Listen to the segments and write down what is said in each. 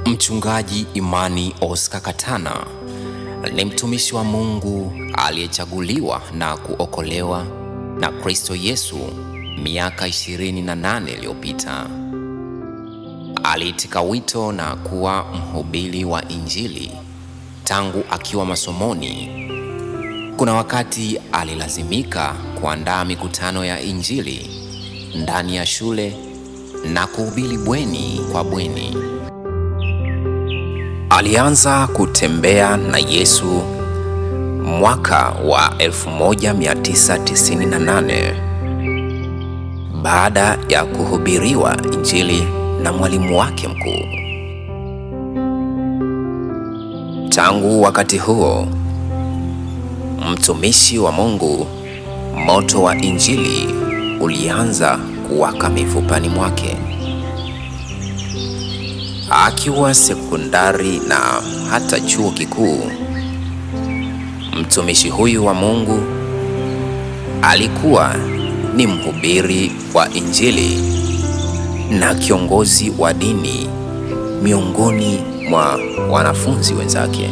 Mchungaji Imani Oscar Katana ni mtumishi wa Mungu aliyechaguliwa na kuokolewa na Kristo Yesu miaka 28 iliyopita. Aliitika wito na kuwa mhubiri wa Injili tangu akiwa masomoni. Kuna wakati alilazimika kuandaa mikutano ya Injili ndani ya shule na kuhubiri bweni kwa bweni. Alianza kutembea na Yesu mwaka wa 1998 baada ya kuhubiriwa Injili na mwalimu wake mkuu. Tangu wakati huo, mtumishi wa Mungu, moto wa Injili ulianza kuwaka mifupani mwake. Akiwa sekondari na hata chuo kikuu, mtumishi huyu wa Mungu alikuwa ni mhubiri wa Injili na kiongozi wa dini miongoni mwa wanafunzi wenzake.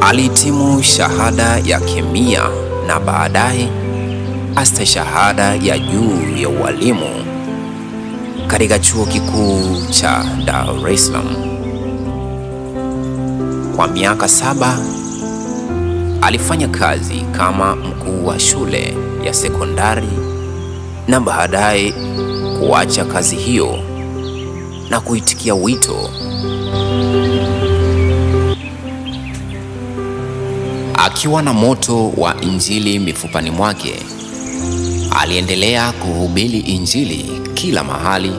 Alihitimu shahada ya kemia na baadaye astashahada ya juu ya ualimu katika chuo kikuu cha Dar es Salaam. Kwa miaka 7 alifanya kazi kama mkuu wa shule ya sekondari na baadaye kuacha kazi hiyo na kuitikia wito. Akiwa na moto wa Injili mifupani mwake, aliendelea kuhubiri Injili kila mahali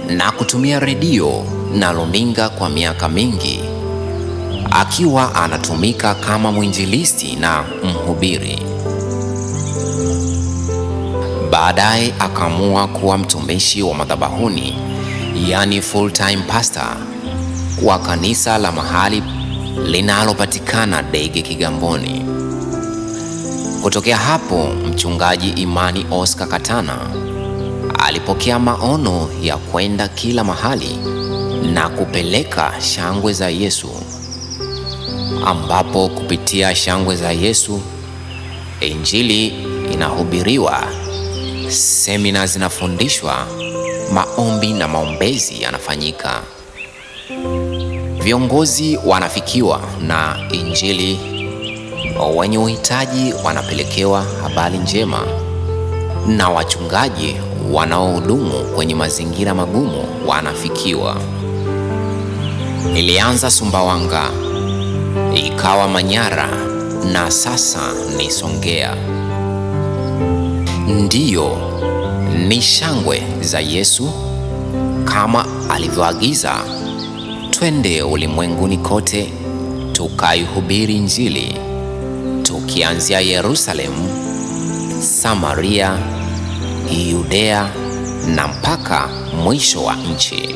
na kutumia redio na runinga kwa miaka mingi, akiwa anatumika kama mwinjilisti na mhubiri. Baadaye akaamua kuwa mtumishi wa madhabahuni, yani full time pastor wa kanisa la mahali linalopatikana Dege, Kigamboni. Kutokea hapo, mchungaji Imani Oscar Katana alipokea maono ya kwenda kila mahali na kupeleka shangwe za Yesu, ambapo kupitia shangwe za Yesu Injili inahubiriwa, semina zinafundishwa, maombi na maombezi yanafanyika. Viongozi wanafikiwa na Injili, wenye uhitaji wanapelekewa habari njema, na wachungaji wanaohudumu kwenye mazingira magumu wanafikiwa. Ilianza Sumbawanga, ikawa Manyara na sasa ni Songea. Ndiyo, ni shangwe za Yesu kama alivyoagiza, twende ulimwenguni kote tukaihubiri Injili, tukianzia Yerusalemu, Samaria, Yudea na mpaka mwisho wa nchi.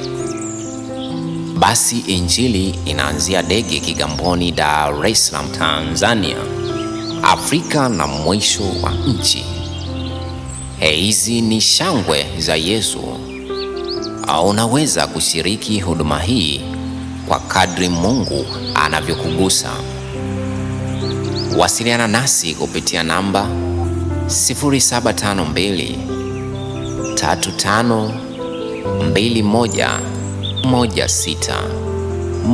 Basi Injili inaanzia Dege, Kigamboni, Dar es Salaam, Tanzania, Afrika na mwisho wa nchi. Hizi ni shangwe za Yesu. Unaweza kushiriki huduma hii kwa kadri Mungu anavyokugusa. Wasiliana nasi kupitia namba 0752 352116,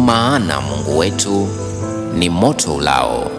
maana Mungu wetu ni moto ulao.